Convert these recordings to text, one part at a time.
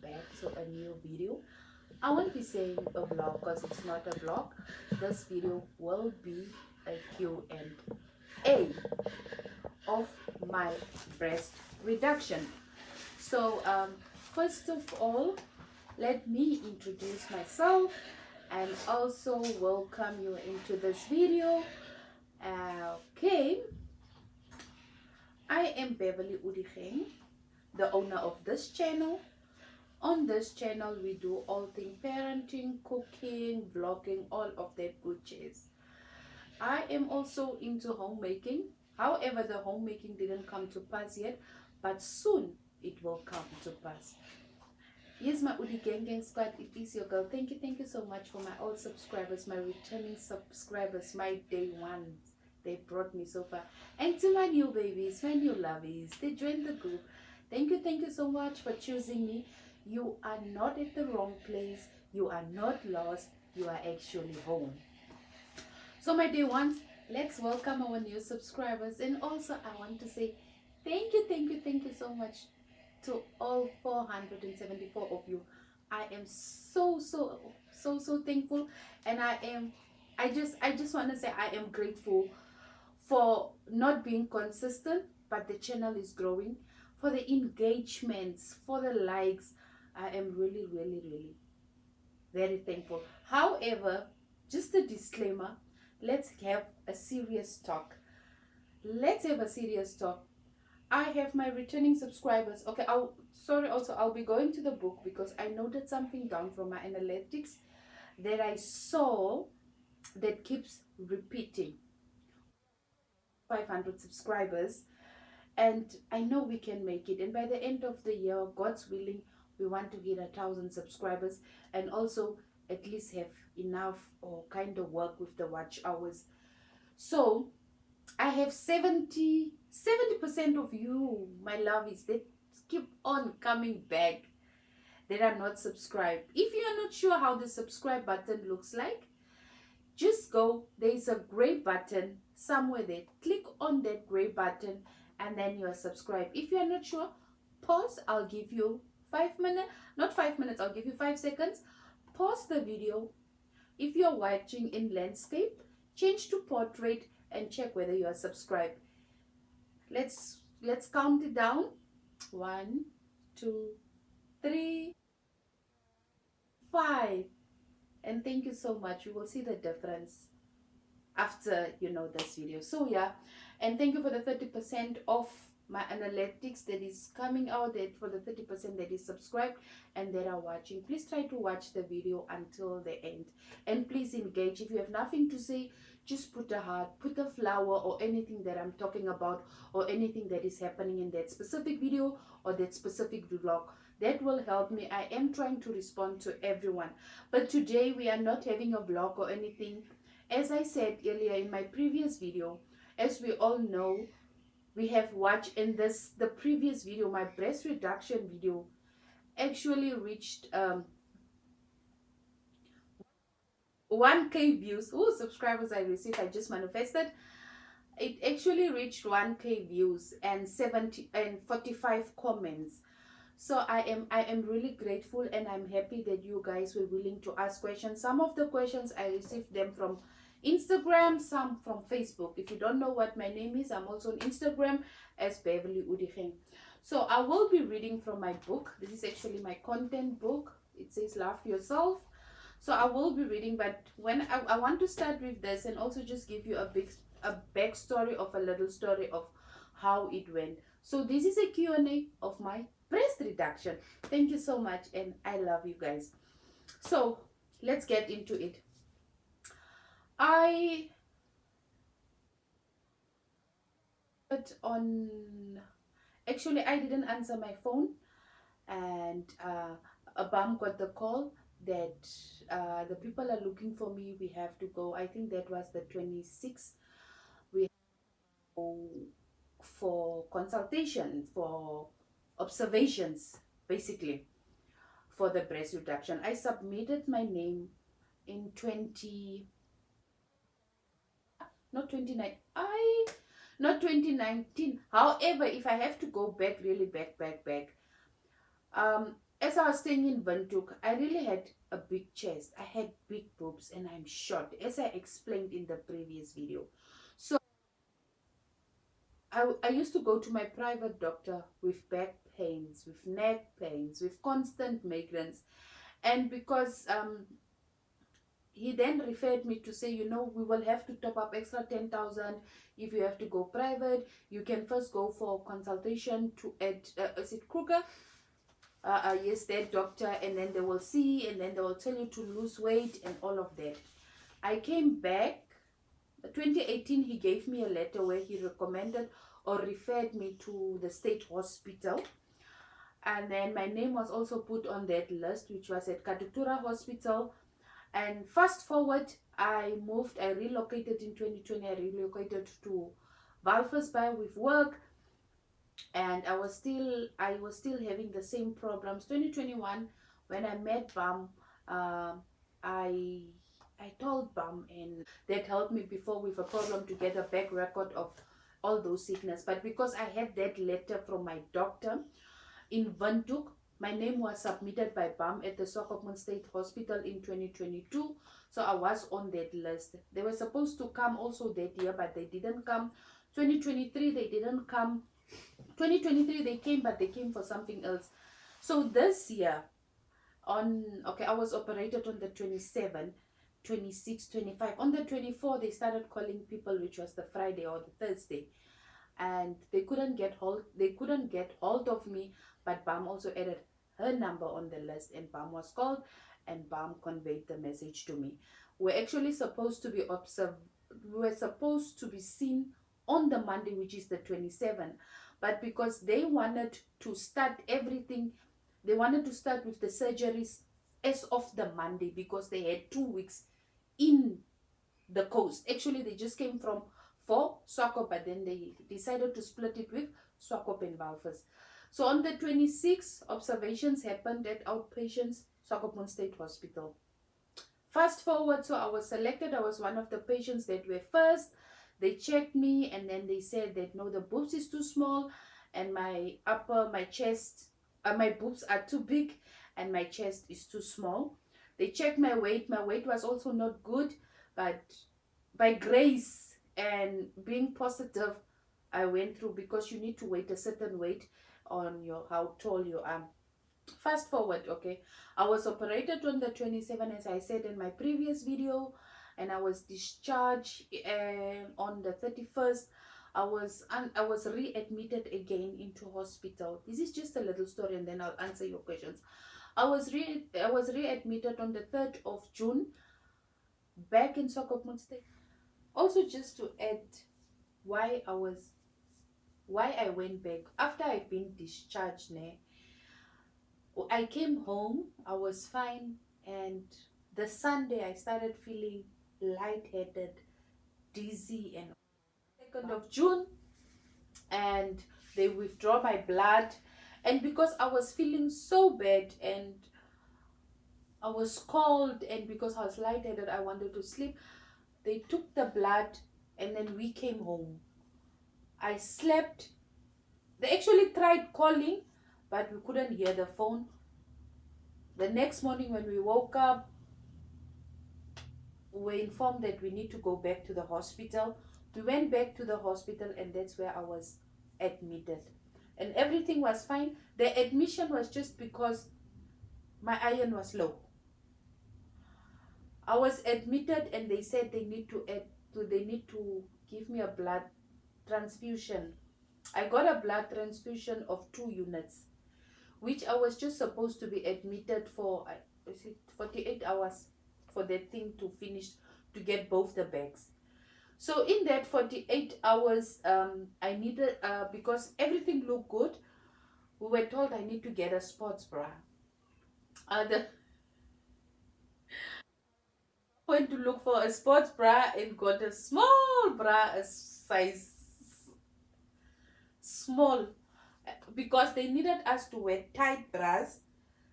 back to a new video. I won't be saying a vlog because it's not a vlog. This video will be a Q&A of my breast reduction. So first of all, let me introduce myself and also welcome you into this video. Okay, I am Beverly Odigang, the owner of this channel. On this channel, we do all things parenting, cooking, vlogging, all of that good jazz. I am also into homemaking. However, the homemaking didn't come to pass yet, but soon it will come to pass. Yes, my Odigang squad, it is your girl. Thank you so much for my old subscribers, my returning subscribers, my day ones. They brought me so far. And to my new babies, my new lovies, they joined the group. Thank you so much for choosing me. You are not at the wrong place. You are not lost. You are actually home. So my day ones, let's welcome our new subscribers. And also I want to say thank you so much to all 474 of you. I am so thankful, and I just want to say I am grateful for not being consistent, but the channel is growing, for the engagements, for the likes. I am really very thankful. However, just a disclaimer, let's have a serious talk. I have my returning subscribers. Okay, I'll be going to the book because I noted something down from my analytics that I saw that keeps repeating. 500 subscribers, and I know we can make it, and by the end of the year, God's willing, we want to hit 1,000 subscribers, and also at least have enough or kind of work with the watch hours. So I have 70% of you, my lovies, that keep on coming back, that are not subscribed. If you are not sure how the subscribe button looks like, just go, there is a gray button somewhere there. Click on that gray button and then you are subscribed. If you are not sure, pause. I'll give you 5 minutes, not 5 minutes, I'll give you 5 seconds. Pause the video. If you're watching in landscape, change to portrait and check whether you are subscribed. Let's count it down. 1, 2, 3, 5. And thank you so much. You will see the difference after this video. So yeah, and thank you for the 30% of my analytics that is coming out, that for the 30% that is subscribed and that are watching. Please try to watch the video until the end, and please engage. If you have nothing to say, just put a heart, put a flower, or anything that I'm talking about, or anything that is happening in that specific video or that specific vlog. That will help me. I am trying to respond to everyone, but today we are not having a vlog or anything. As I said earlier in my previous video, as we all know, we have watched in the previous video, my breast reduction video actually reached 1k views. Oh, subscribers I received, I just manifested. It actually reached 1k views and 45 comments. So I am really grateful, and I'm happy that you guys were willing to ask questions. Some of the questions I received them from Instagram, some from Facebook. If you don't know what my name is, I'm also on Instagram as Beverly Odigang. So I will be reading from my book. This is actually my content book. It says Love Yourself. So I will be reading, but when I want to start with this and also just give you a backstory of a little story of how it went. So this is a Q&A of my breast reduction. Thank you so much, and I love you guys. So let's get into it. I didn't answer my phone, and a bum got the call that the people are looking for me. We have to go. I think that was the 26th. We have to go for consultation, for observations, basically, for the breast reduction. I submitted my name in not 2019. However, if I have to go back, really back, As I was staying in Windhoek, I really had a big chest. I had big boobs and I'm short, as I explained in the previous video. So I used to go to my private doctor with back pains, with neck pains, with constant migraines. And because he then referred me to say, you know, we will have to top up extra 10,000 if you have to go private. You can first go for consultation to is it Kruger? Yes, that doctor, and then they will see, and then they will tell you to lose weight and all of that. I came back 2018. He gave me a letter where he recommended or referred me to the state hospital, and then my name was also put on that list, which was at Katutura Hospital. And fast forward, I relocated in 2020. I relocated to Walvisbay with work, and I was still having the same problems. 2021, when I met Bam, I I told Bam, and that helped me before with a problem to get a back record of all those sickness. But because I had that letter from my doctor in Windhoek, my name was submitted by BAM at the Swakopmund State Hospital in 2022. So I was on that list. They were supposed to come also that year, but they didn't come. 2023, they didn't come. 2023, they came, but they came for something else. So this year, I was operated on the 27th, 26, 25. On the 24th, they started calling people, which was the Friday or the Thursday, and they couldn't get hold of me. But BAM also added her number on the list, and BAM was called, and BAM conveyed the message to me. We're actually supposed to be observed. We were supposed to be seen on the Monday, which is the 27th, but because they wanted to start everything, they wanted to start with the surgeries as of the Monday, because they had 2 weeks in the coast. Actually, they just came from for Swakop, but then they decided to split it with Swakop and Walvis. So on the 26th, observations happened at outpatients Swakopmund State Hospital. Fast forward, so I was selected. I was one of the patients that were first. They checked me, and then they said that no, the boobs is too small, and my chest, my boobs are too big, and my chest is too small. They checked my weight. My weight was also not good, but by grace and being positive, I went through, because you need to weight a certain weight on your how tall you are. Fast forward, okay, I was operated on the 27th, as I said in my previous video, and I was discharged on the 31st. I was readmitted again into hospital. This is just a little story, and then I'll answer your questions. I was readmitted on the 3rd of June back in Swakopmund State. Also, just to add why I went back after I've been discharged. I came home, I was fine, and the Sunday I started feeling lightheaded, dizzy, and 2nd of June, and they withdraw my blood. And because I was feeling so bad, and I was cold, and because I was lightheaded, I wanted to sleep, they took the blood, and then we came home. I slept. They actually tried calling, but we couldn't hear the phone. The next morning when we woke up, we were informed that we need to go back to the hospital. We went back to the hospital, and that's where I was admitted. And everything was fine. The admission was just because my iron was low. I was admitted, and they said they need to give me a blood transfusion. I got a blood transfusion of 2 units, which I was just supposed to be admitted for 48 hours for that thing to finish, to get both the bags. So in that 48 hours, I needed, because everything looked good, we were told I need to get a sports bra. The went to look for a sports bra and got a small bra, a size small, because they needed us to wear tight bras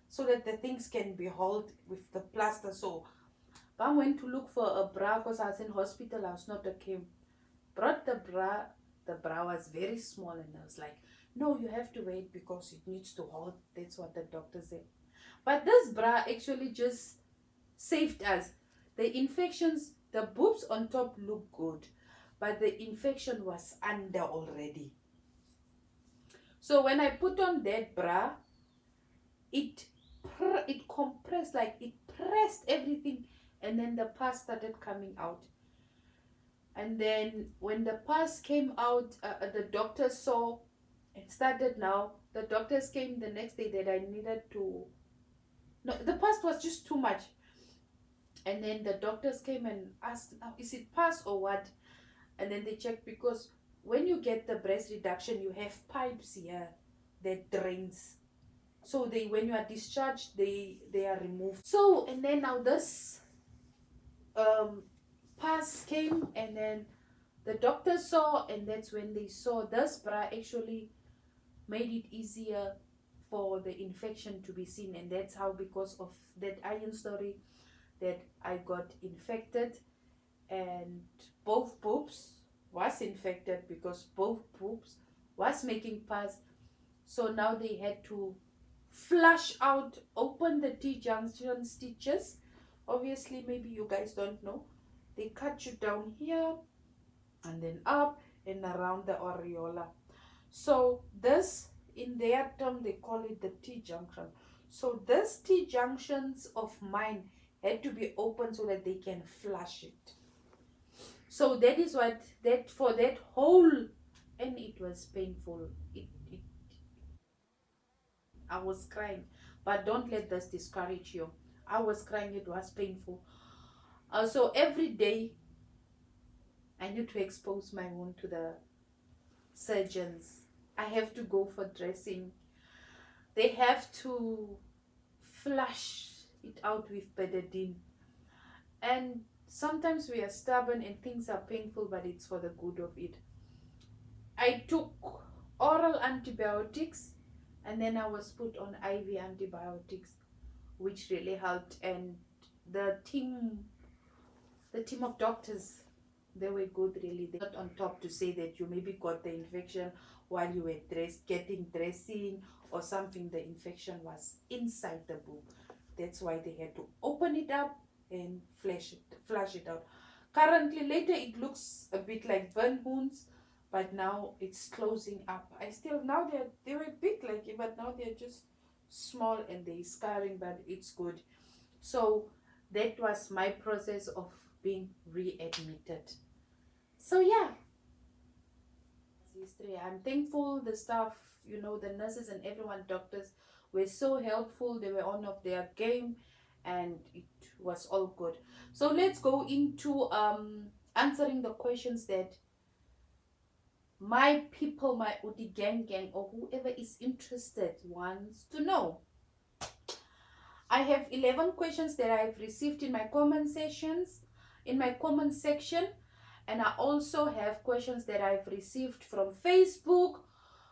so that the things can be held with the plaster. So I went to look for a bra because I was in hospital. I was not okay. Brought the bra. The bra was very small, and I was like, No, you have to wait because it needs to hold. That's what the doctor said. But this bra actually just saved us. The infections, the boobs on top look good, but the infection was under already. So when I put on that bra, it compressed, like it pressed everything, and then the pus started coming out. And then when the pus came out, the doctor saw it started now. The doctors came the next day that I needed to. No, the pus was just too much. And then the doctors came and asked, now, is it pus or what? And then they checked, because when you get the breast reduction, you have pipes here that drains. So they, when you are discharged, they are removed. So, and then now this pus came, and then the doctor saw, and that's when they saw this bra actually made it easier for the infection to be seen. And that's how, because of that iron story, that I got infected, and both boobs was infected because both boobs was making pus. So now they had to flush out, open the T-junction stitches. Obviously, maybe you guys don't know, they cut you down here and then up and around the areola. So this, in their term, they call it the T-junction. So this T-junctions of mine had to be open so that they can flush it. So that is what, that for that whole, and it was painful. I was crying, but don't let this discourage you. I was crying, it was painful. So every day I need to expose my wound to the surgeons. I have to go for dressing. They have to flush it out with betadine. And sometimes we are stubborn and things are painful, but it's for the good of it. I took oral antibiotics, and then I was put on IV antibiotics, which really helped. And the team of doctors, they were good, really. They got on top to say that you maybe got the infection while you were getting dressing or something. The infection was inside the boob. That's why they had to open it up and flush it out. Currently, later it looks a bit like burn wounds, but now it's closing up. I still, now they were big like it, but now they're just small and they're scarring, but it's good. So that was my process of being readmitted. So yeah, history. I'm thankful the staff, you know, the nurses and everyone, doctors, were so helpful. They were on of their game, and it was all good. So let's go into answering the questions that my people, my Odigang gang, or whoever is interested wants to know. I have 11 questions that I've received in my comment sections, and I also have questions that I've received from Facebook,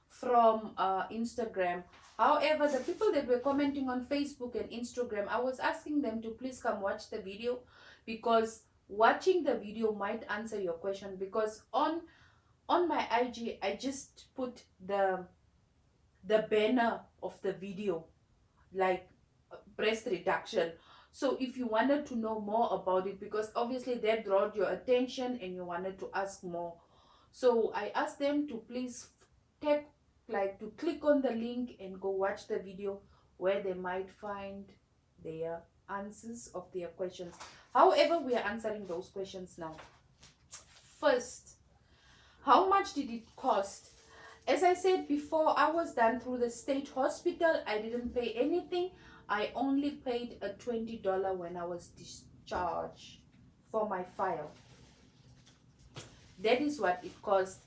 from Instagram. However, the people that were commenting on Facebook and Instagram, I was asking them to please come watch the video, because watching the video might answer your question. Because on my IG, I just put the banner of the video, like breast reduction. So if you wanted to know more about it, because obviously that brought your attention and you wanted to ask more, so I asked them to please take, like, to click on the link and go watch the video, where they might find their answers of their questions. However, we are answering those questions now. First, how much did it cost? As I said before, I was done through the state hospital. I didn't pay anything. I only paid a $20 when I was discharged for my file. That is what it cost.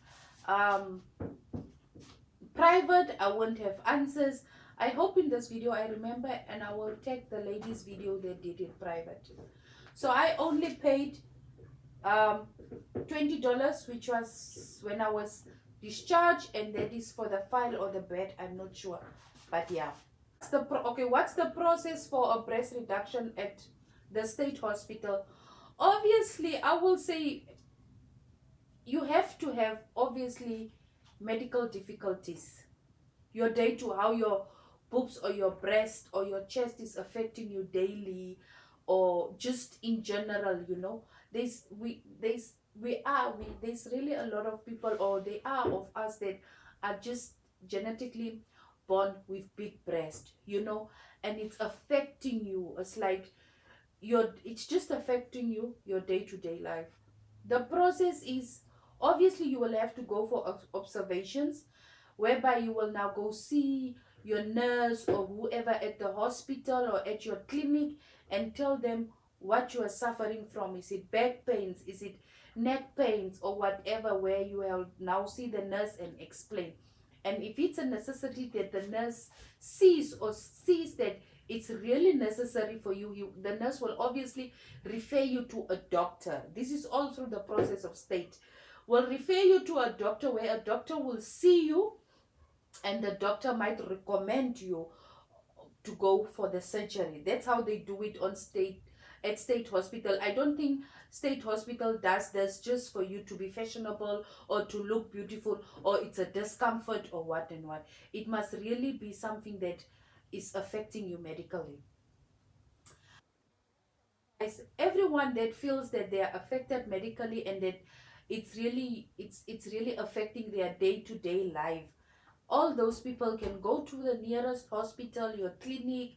Private, I won't have answers. I hope in this video I remember, and I will take the ladies' video that did it private. So I only paid $20, which was when I was discharged, and that is for the file or the bed, I'm not sure, but yeah. What's the process for a breast reduction at the state hospital? Obviously, I will say you have to have, obviously, medical difficulties. your day to how your boobs or your breast or your chest is affecting you daily, or just in general, there's really a lot of people, or there are of us that are just genetically born with big breast, and it's affecting you. It's like it's just affecting you, your day-to-day life. The process is, obviously you will have to go for observations, whereby you will now go see your nurse or whoever at the hospital or at your clinic, and tell them what you are suffering from. Is it back pains, is it neck pains, or whatever, where you will now see the nurse and explain. And if it's a necessity that the nurse sees that it's really necessary for you, the nurse will obviously refer you to a doctor. This is all through the process of state. Will refer you to a doctor, where a doctor will see you, and the doctor might recommend you to go for the surgery. That's how they do it on state hospital. I don't think state hospital does this just for you to be fashionable or to look beautiful, or it's a discomfort or what and what. It must really be something that is affecting you medically. Everyone that feels that they are affected medically, and that it's really affecting their day-to-day life, all those people can go to the nearest hospital, your clinic,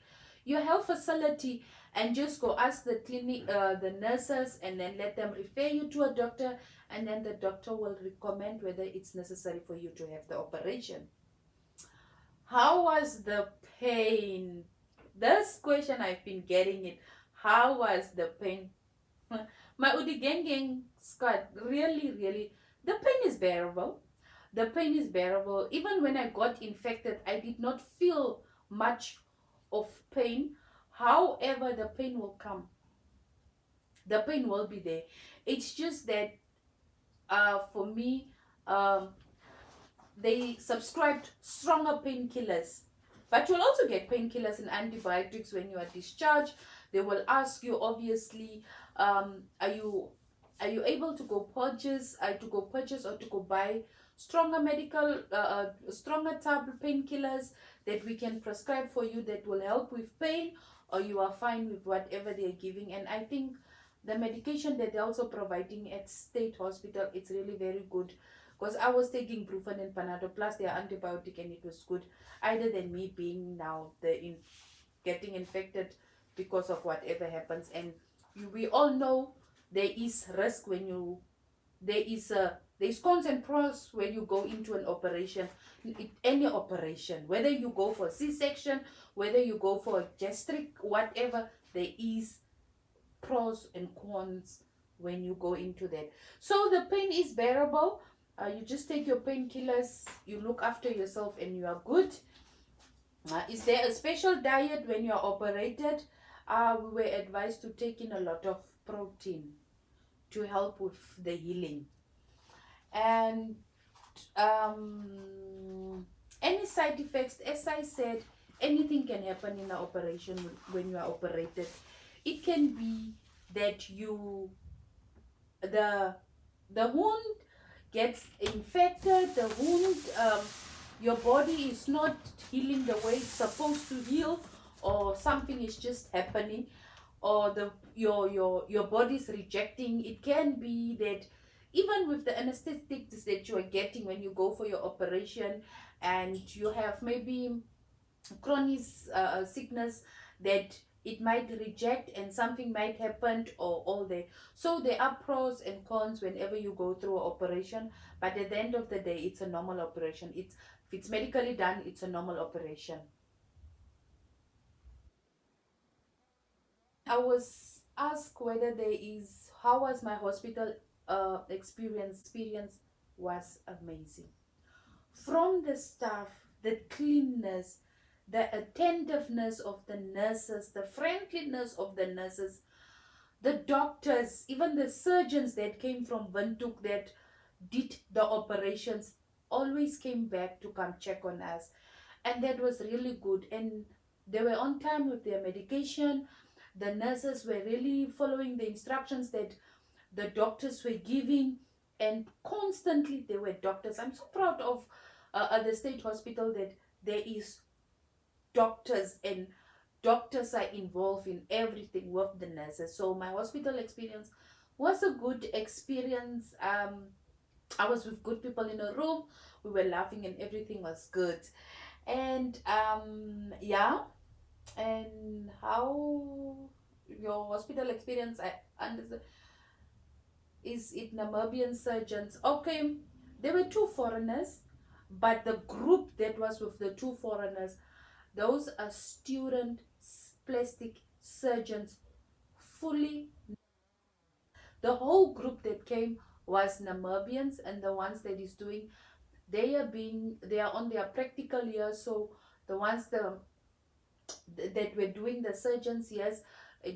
your health facility, and just go ask the clinic, the nurses, and then let them refer you to a doctor, and then the doctor will recommend whether it's necessary for you to have the operation. How was the pain? This question I've been getting it. How was the pain? My Odigang squad, really, really, the pain is bearable. The pain is bearable. Even when I got infected, I did not feel much of pain. However, the pain will come. The pain will be there. It's just that, for me, um, they subscribed stronger painkillers. But you'll also get painkillers and antibiotics when you are discharged. They will ask you, obviously, are you able to go purchase, or to go buy stronger tablet painkillers that we can prescribe for you, that will help with pain, or you are fine with whatever they're giving. And I think the medication that they're also providing at state hospital, it's really very good, because I was taking Brufen and Panado plus their antibiotic, and it was good, either than me being now getting infected because of whatever happens. And we all know there is risk when you there's cons and pros when you go into an operation, any operation, whether you go for C-section, whether you go for gastric, whatever, there is pros and cons when you go into that. So the pain is bearable. You just take your painkillers, you look after yourself, and you are good. Is there a special diet when you are operated? We were advised to take in a lot of protein to help with the healing. And any side effects, as I said, anything can happen in an operation when you are operated. It can be that the wound gets infected, your body is not healing the way it's supposed to heal, or something is just happening, or your body's rejecting. It can be that even with the anesthetics that you are getting when you go for your operation, and you have maybe chronic sickness, that it might reject and something might happen, or all that. So there are pros and cons whenever you go through an operation, but at the end of the day, it's a normal operation. If it's medically done, it's a normal operation. I was asked whether there is, how was my hospital experience was amazing. From the staff, the cleanness, the attentiveness of the nurses, the friendliness of the nurses, the doctors, even the surgeons that came from Windhoek that did the operations, always came back to come check on us. And that was really good. And they were on time with their medication. The nurses were really following the instructions that the doctors were giving, and constantly there were doctors. I'm so proud of the state hospital that there is doctors, and doctors are involved in everything with the nurses. So my hospital experience was a good experience. I was with good people in a room. We were laughing and everything was good. And yeah, and how your hospital experience, I understand, is it Namibian surgeons? Okay, there were two foreigners, but the group that was with the two foreigners, those are student plastic surgeons, fully. The whole group that came was Namibians, and the ones that is doing, they are on their practical year. So the ones that were doing the surgeons, yes,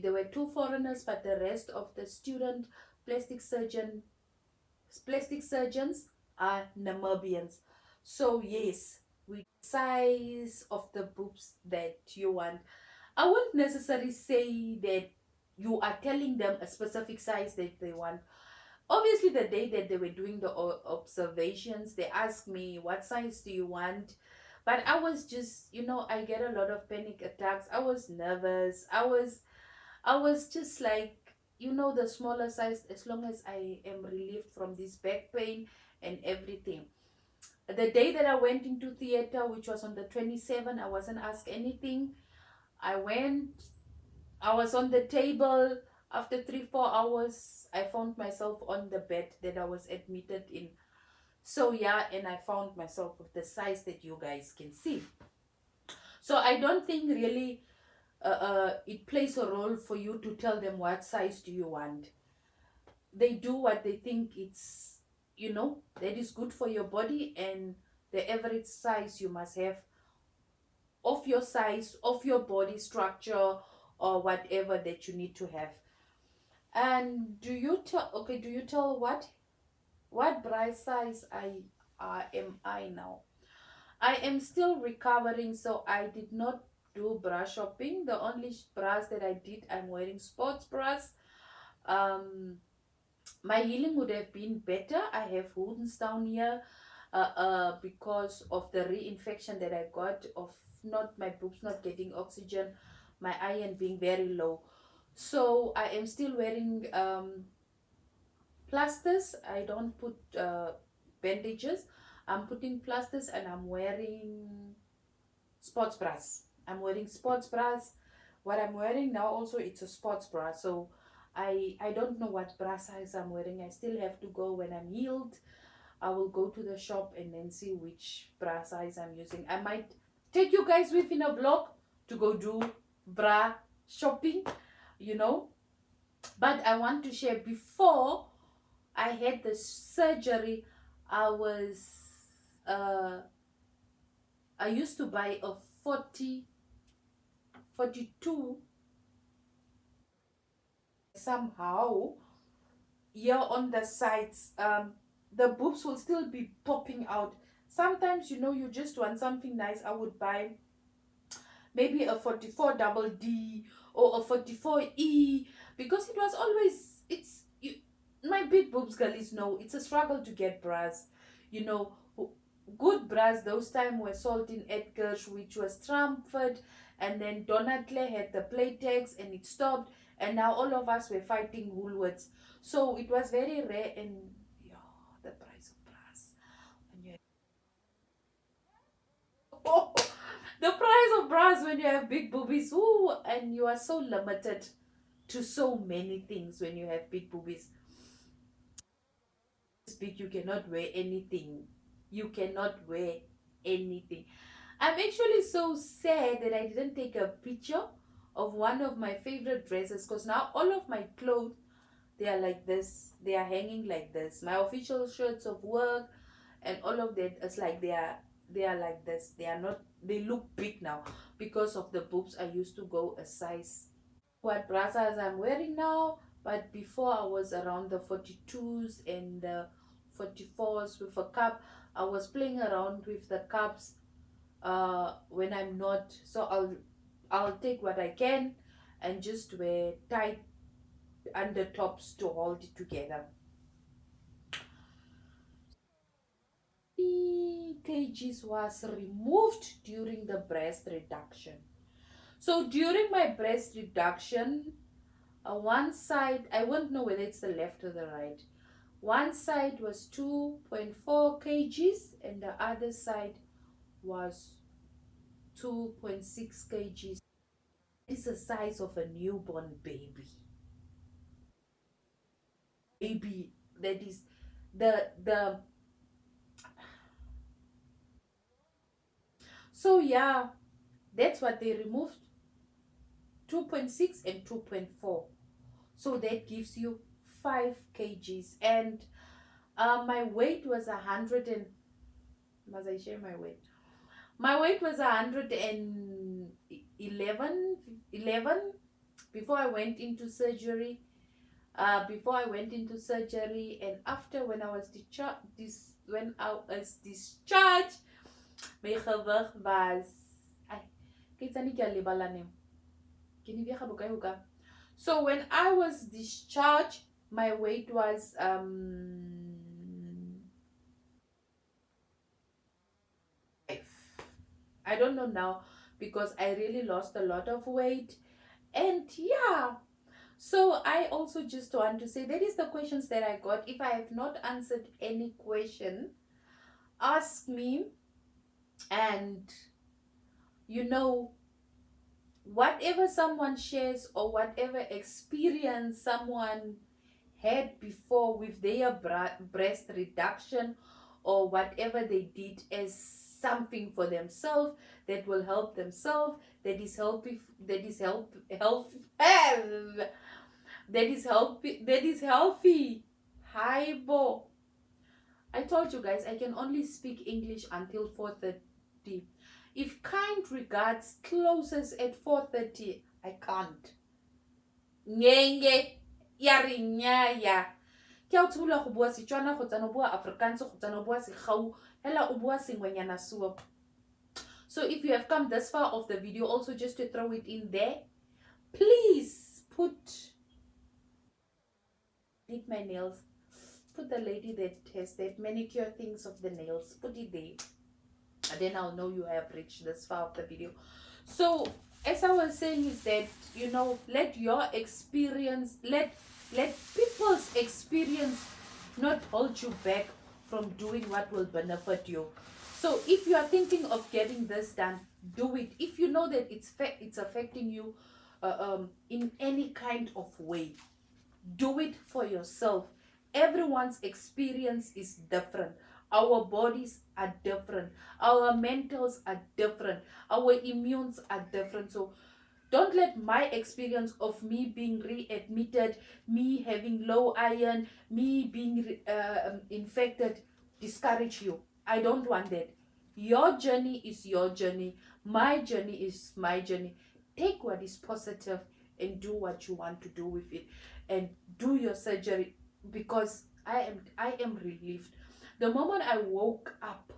there were two foreigners, but the rest of the student plastic surgeon plastic surgeons are Namibians. So yes, we size of the boobs that you want. I wouldn't necessarily say that you are telling them a specific size that they want. Obviously, the day that they were doing the observations, they asked me, "What size do you want?" But I was just, I get a lot of panic attacks. I was nervous. I was just like, the smaller size, as long as I am relieved from this back pain and everything. The day that I went into theater, which was on the 27th, I wasn't asked anything. I went, I was on the table. After 3 4 hours, I found myself on the bed that I was admitted in. So yeah, and I found myself with the size that you guys can see. So I don't think really it plays a role for you to tell them what size do you want. They do what they think it's, that is good for your body, and the average size you must have of your size, of your body structure, or whatever that you need to have. And do you tell what bra size am I now? I am still recovering, so I did not do bra shopping. The only bras that I did, I'm wearing sports bras. um my healing would have been better. I have wounds down here, because of the reinfection that I got of not my boobs not getting oxygen, my iron being very low. So I am still wearing plasters. I don't put bandages. I'm putting plasters, and I'm wearing sports bras. I'm wearing sports bras. What I'm wearing now also, it's a sports bra. So I don't know what bra size I'm wearing. I still have to go when I'm healed. I will go to the shop and then see which bra size I'm using. I might take you guys with in a vlog to go do bra shopping, you know. But I want to share, before I had the surgery, I was I used to buy a 42. Somehow here on the sides, the boobs will still be popping out. Sometimes, you just want something nice. I would buy maybe a 44 double D or a 44E, because it was always, my big boobs girlies know it's a struggle to get bras. you know Good bras those time were sold in Edgar's, which was Trampford, and then Donatle had the Playtex and it stopped, and now all of us were fighting Woolworths. So it was very rare, and yeah, the price of bras. When you oh, the price of bras when you have big boobies, ooh, and you are so limited to so many things when you have big boobies. Big, you cannot wear anything. You cannot wear anything. I'm actually so sad that I didn't take a picture of one of my favorite dresses, because now all of my clothes, they are like this. They are hanging like this. My official shirts of work and all of that is like they are like this. They are not. They look big now because of the boobs. I used to go a size. What brazas I'm wearing now, but before I was around the 42s and the 44s with a cup. I was playing around with the cups when I'm not. So I'll take what I can and just wear tight undertops to hold it together. kgs was removed during the breast reduction. So during my breast reduction, one side, I won't know whether it's the left or the right. One side was 2.4 kgs and the other side was 2.6 kgs. It's the size of a newborn baby. Baby, that is the so yeah, that's what they removed, 2.6 and 2.4. So that gives you 5 kgs. And my weight was 100 and must I share my weight? My weight was 111 before I went into surgery. And after, when I was discharged, my gewig was so when I was discharged, my weight was I don't know now, because I really lost a lot of weight. And yeah, so I also just want to say that is the questions that I got. If I have not answered any question, ask me. And whatever someone shares or whatever experience someone had before with their breast reduction, or whatever they did as something for themselves that will help themselves, that is healthy, that is healthy. Hi Bo. I told you guys I can only speak English until 4:30. If kind regards closes at 4:30, I can't. Ngenge ya re nnyaa. Ke a go bua Setswana go tsana bua Afrikaans go tsana bua Segau, hela o bua sengwenyana suo. So if you have come this far of the video, also just to throw it in there, please did my nails, put the lady that has that manicure things of the nails, put it there, and then I'll know you have reached this far of the video. So as I was saying is that let your experience, let people's experience not hold you back from doing what will benefit you. So if you are thinking of getting this done, do it. If you know that it's affecting you in any kind of way, do it for yourself. Everyone's experience is different. Our bodies are different. Our mentals are different. Our immunes are different. So don't let my experience of me being readmitted, me having low iron, me being infected discourage you. I don't want that. Your journey is your journey. My journey is my journey. Take what is positive and do what you want to do with it, and do your surgery, because I am relieved. The moment I woke up,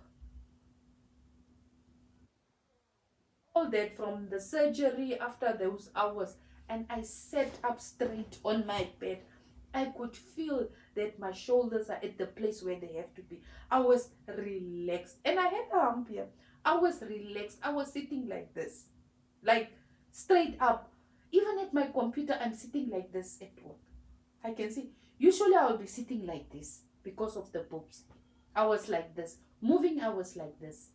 all that from the surgery, after those hours, and I sat up straight on my bed, I could feel that my shoulders are at the place where they have to be. I was relaxed, and I had a hump here. I was relaxed. I was sitting like this, like straight up. Even at my computer, I'm sitting like this at work. I can see. Usually I'll be sitting like this because of the boobs. I was like this. Moving, I was like this.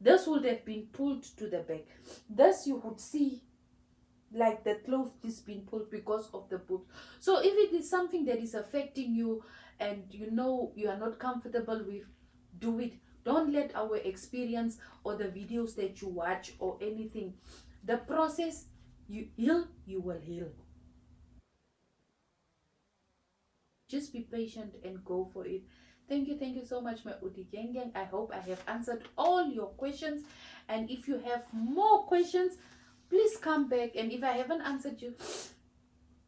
This would have been pulled to the back. This you would see like the cloth is being pulled because of the boobs. So if it is something that is affecting you and you are not comfortable with, do it. Don't let our experience or the videos that you watch or anything, the process, you heal, you will heal. Just be patient and go for it. Thank you so much, my Odigang. I hope I have answered all your questions. And if you have more questions, please come back. And if I haven't answered you,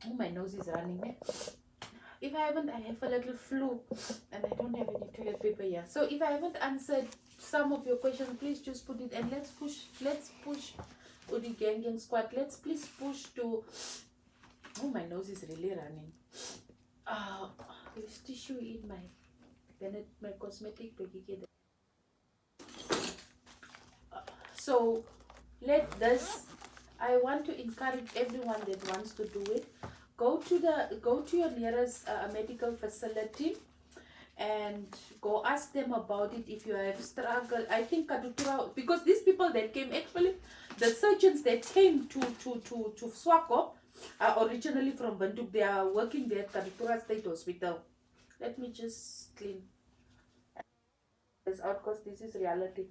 oh, my nose is running. If I haven't, I have a little flu and I don't have any toilet paper here. So if I haven't answered some of your questions, please just put it, and let's push Odigang squad. Let's please push to, oh, my nose is really running. There's tissue in my Bennett my cosmetic bag. So let this, I want to encourage everyone that wants to do it. Go to your nearest medical facility and go ask them about it if you have struggled. I think Katutura, because these people that came, actually the surgeons that came to Swakop are originally from Banduk. They are working there at Katutura State Hospital. Let me just clean this out because this is reality.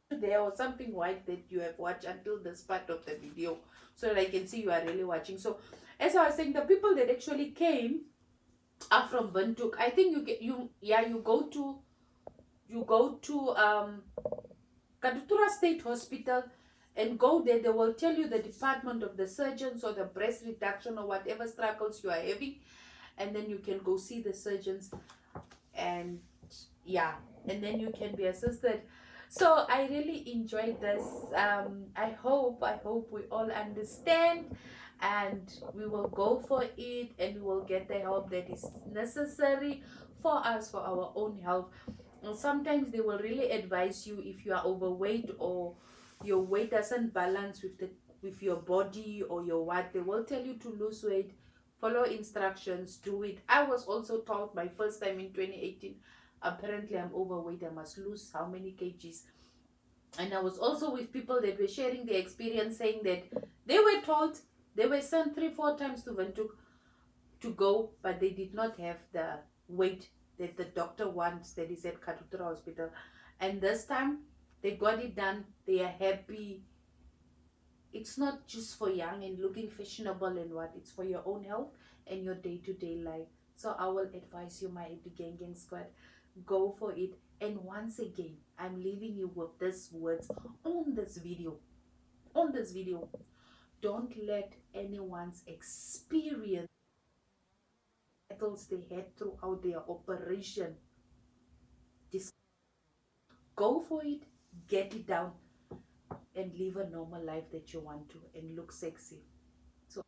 There was something white that you have watched until this part of the video, so that I can see you are really watching. So as I was saying, the people that actually came are from Bantuk. I think you go to Katutura State Hospital and go there. They will tell you the department of the surgeons or the breast reduction or whatever struggles you are having, and then you can go see the surgeons, and yeah, and then you can be assisted. So I really enjoyed this. I hope we all understand, and we will go for it, and we will get the help that is necessary for us, for our own health. And sometimes they will really advise you if you are overweight or your weight doesn't balance with your body or your what. They will tell you to lose weight, follow instructions, do it. I was also told my first time in 2018, apparently I'm overweight, I must lose how many kgs. And I was also with people that were sharing their experience, saying that they were told, they were sent 3-4 times to Ventuk to go, but they did not have the weight that the doctor wants, that is at Katutura Hospital. And this time they got it done, they are happy. It's not just for young and looking fashionable and what, it's for your own health and your day-to-day life. So I will advise you, my Odigang squad, go for it. And once again, I'm leaving you with these words on this video. On this video, don't let anyone's experience battles they had throughout their operation. Just go for it, get it down, and live a normal life that you want to and look sexy. So,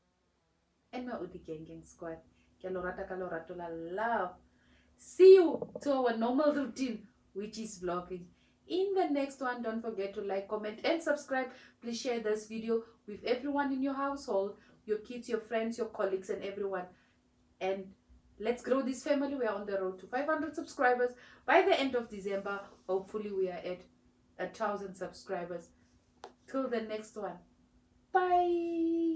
and my Odigang squad, kalorata la love. See you to our normal routine, which is vlogging. In the next one, don't forget to like, comment, and subscribe. Please share this video with everyone in your household, your kids, your friends, your colleagues, and everyone. And let's grow this family. We are on the road to 500 subscribers. By the end of December, hopefully we are at 1,000 subscribers. Till the next one. Bye.